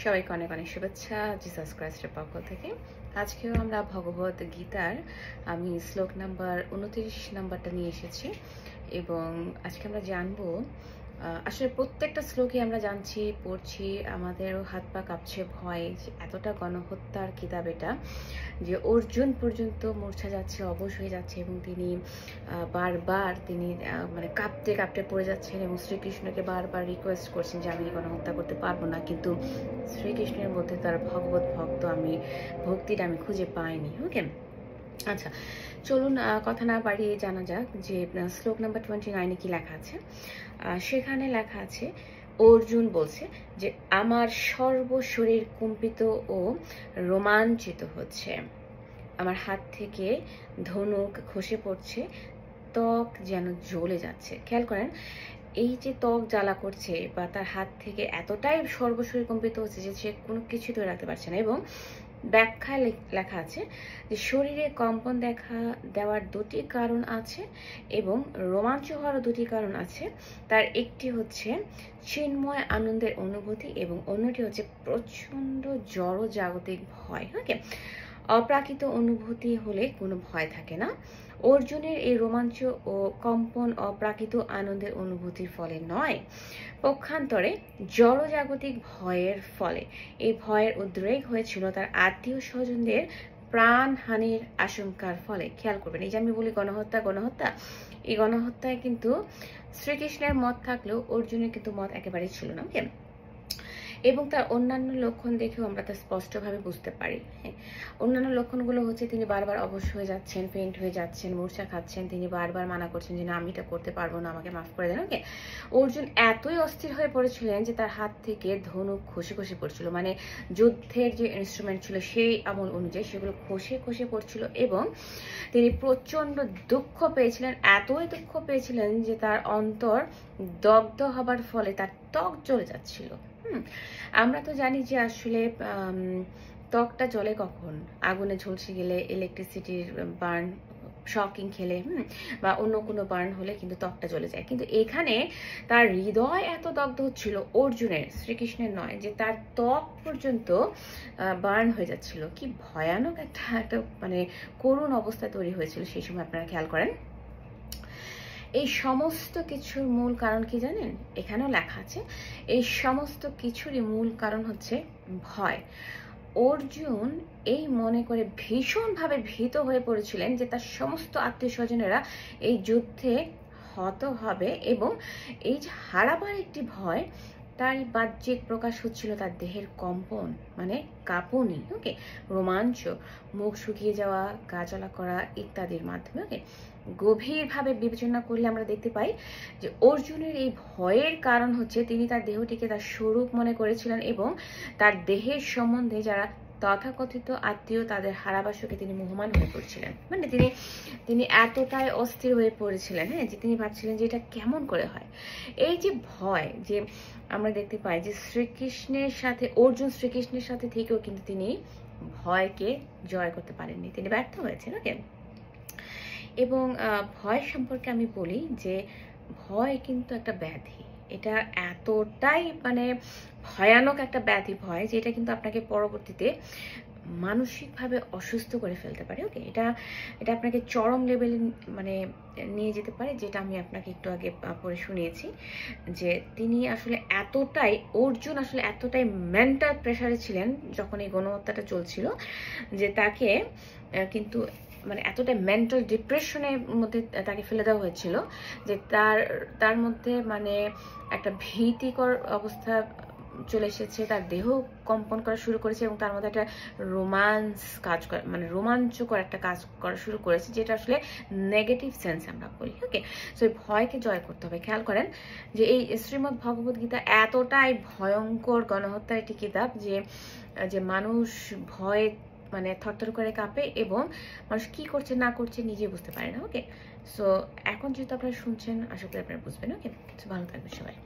সবাইকে অনেক অনেক শুভেচ্ছা জিসাস ক্রাইস্টের পক্ষ থেকে। আজকেও আমরা ভগবত গীতার আমি শ্লোক নাম্বার 29 নাম্বারটা নিয়ে এসেছি এবং আজকে আমরা জানবো আসলে প্রত্যেকটা শ্লোকে আমরা জানছি পড়ছি আমাদেরও হাত পা কাঁপছে ভয়, এতটা গণহত্যার কিতাব এটা যে অর্জুন পর্যন্ত মূর্ছা যাচ্ছে, অবশ হয়ে যাচ্ছে এবং তিনি বারবার তিনি মানে কাঁপতে কাঁপতে পড়ে যাচ্ছেন এবং শ্রীকৃষ্ণকে বারবার রিকোয়েস্ট করছেন যে আমি গণহত্যা করতে পারবো না, কিন্তু শ্রীকৃষ্ণের মধ্যে তার ভগবত ভক্ত ভক্তিটা আমি খুঁজে পাইনি। ওকে, আচ্ছা চলুন কথা না বাড়িয়ে জানা যাক যে শ্লোক নাম্বার 29 কি লেখা আছে। সেখানে লেখা আছে, অর্জুন বলছে যে আমার সর্বশরীর কম্পিত ও রোমাঞ্চিত হচ্ছে, আমার হাত থেকে ধনুক খসে পড়ছে, ত্বক যেন জ্বলে যাচ্ছে। খেয়াল করেন, এই যে ত্বক জ্বালা করছে বা তার হাত থেকে এতটাই সর্বশরীর কম্পিত হচ্ছে যে সে কোনো কিছু ধরে রাখতে পারছে না। এবং ব্যাখ্যায় লেখা আছে যে শরীরে কম্পন দেওয়ার দুটি কারণ আছে এবং রোমাঞ্চ হওয়ারও দুটি কারণ আছে। তার একটি হচ্ছে চিন্ময় আনন্দের অনুভূতি এবং অন্যটি হচ্ছে প্রচণ্ড জড় জাগতিক ভয়। ওকে, অপ্রাকৃত অনুভূতি হলে কোনো ভয় থাকে না। অর্জুনের এই রোমাঞ্চ ও কম্পন অপ্রাকৃত আনন্দের অনুভূতির ফলে নয়, পক্ষান্তরে জড়জাগতিক ভয়ের ফলে। এই ভয়ের উদ্রেক হয়েছিল তার আত্মীয় স্বজনদের প্রাণহানির আশঙ্কার ফলে। খেয়াল করবেন, এই যে আমি বলি গণহত্যা, এই গণহত্যায় কিন্তু শ্রীকৃষ্ণের মত থাকলেও অর্জুনের কিন্তু মত একেবারেই ছিল না। ওকে, এবং তার অন্যান্য লক্ষণ দেখেও আমরা তা স্পষ্টভাবে বুঝতে পারি। হ্যাঁ, অন্যান্য লক্ষণগুলো হচ্ছে তিনি বারবার অবশ হয়ে যাচ্ছেন, ফেন্ট হয়ে যাচ্ছেন, মূর্ছা খাচ্ছেন, তিনি বারবার মানা করছেন যে না আমি এটা করতে পারবো না, আমাকে মাফ করে দেন। ওকে, অর্জুন এতই অস্থির হয়ে পড়েছিলেন যে তার হাত থেকে ধনুক খসে খসে পড়ছিল, মানে যুদ্ধের যে ইনস্ট্রুমেন্ট ছিল সেই আমল অনুযায়ী সেগুলো খসে খসে পড়ছিল এবং তিনি প্রচন্ড দুঃখ পেয়েছিলেন, এতই দুঃখ পেয়েছিলেন যে তার অন্তর দগ্ধ হবার ফলে তার ত্বক জ্বলে যাচ্ছিল। আমরা তো জানি যে আসলে ত্বকটা জ্বলে কখন, আগুনে ঝলসে গেলে, ইলেকট্রিসিটির বার্ন, শকিং খেলে বা অন্য কোনো বার্ন হলে কিন্তু ত্বকটা জ্বলে যায়। কিন্তু এখানে তার হৃদয় এত দগ্ধ হচ্ছিল অর্জুনের, শ্রীকৃষ্ণের নয়, যে তার ত্বক পর্যন্ত বার্ন হয়ে যাচ্ছিল। কি ভয়ানক একটা মানে করুণ অবস্থা তৈরি হয়েছিল সেই সময়, আপনারা খেয়াল করেন। এই সমস্ত কিছুর মূল কারণ কি জানেন? এখানেও লেখা আছে, এই সমস্ত কিছুরই মূল কারণ হচ্ছে ভয়। অর্জুন এই মনে করে ভীষণভাবে ভীত হয়ে পড়েছিলেন যে তার সমস্ত আত্মীয় স্বজনেরা এই যুদ্ধে হত হবে এবং এই যে হারাবার একটি ভয়, তারই বাহ্যিক প্রকাশ হচ্ছিল তার দেহের কম্পন, মানে কাঁপুনি, ওকে, রোমাঞ্চ, মুখ শুকিয়ে যাওয়া, গা জ্বালা করা ইত্যাদির মাধ্যমে। ওকে, গভীরভাবে বিবেচনা করলে আমরা দেখতে পাই যে অর্জুনের এই ভয়ের কারণ হচ্ছে তিনি তার দেহটিকে তার স্বরূপ মনে করেছিলেন এবং তার দেহের সম্বন্ধে যারা তথাকথিত আত্মীয় তাদের হারাবাসকে তিনি মোহমান হয়ে পড়ছিলেন। মানে তিনি এতটাই অস্থির হয়ে পড়েছিলেন, হ্যাঁ, যে তিনি ভাবছিলেন যে এটা কেমন করে হয়। এই যে ভয়, যে আমরা দেখতে পাই যে অর্জুন শ্রীকৃষ্ণের সাথে থেকেও কিন্তু তিনি ভয়কে জয় করতে পারেননি, তিনি ব্যর্থ হয়েছেন। ওকে, এবং ভয় সম্পর্কে আমি বলি যে ভয় কিন্তু একটা ব্যাধি, এটা এতটাই মানে ভয়ানক একটা ব্যাধি ভয় যে এটা কিন্তু আপনাকে পরবর্তীতে মানসিকভাবে অসুস্থ করে ফেলতে পারে। ওকে, এটা আপনাকে চরম লেভেলে মানে নিয়ে যেতে পারে, যেটা আমি আপনাকে একটু আগে পড়ে শুনিয়েছি যে তিনি আসলে অর্জুন আসলে এতটাই মেন্টাল প্রেশারে ছিলেন যখন এই গণহত্যাটা চলছিল যে তাকে কিন্তু মানে এতটা মেন্টাল ডিপ্রেশনের মধ্যে তাকে ফেলে দেওয়া হয়েছিল যে তার মধ্যে মানে একটা ভীতিকর অবস্থা চলে এসেছে, তার দেহ কম্পন করা শুরু করেছে এবং তার মধ্যে একটা রোমাঞ্চকর একটা কাজ করা শুরু করেছে, যেটা আসলে নেগেটিভ সেন্স আমরা বলি। ওকে, সো এই ভয়কে জয় করতে হবে। খেয়াল করেন যে এই শ্রীমদ্ ভগবত গীতা এতটাই ভয়ঙ্কর গণহত্যার একটি কিতাব যে মানুষ ভয়ে মানে থরথর করে কাঁপে এবং মানুষ কি করছে না করছে নিজে বুঝতে পারে না। ওকে, সো এখন যেহেতু আপনারা শুনছেন, আশা করি আপনারা বুঝবেন। ওকে, ভালো থাকবেন সবাই।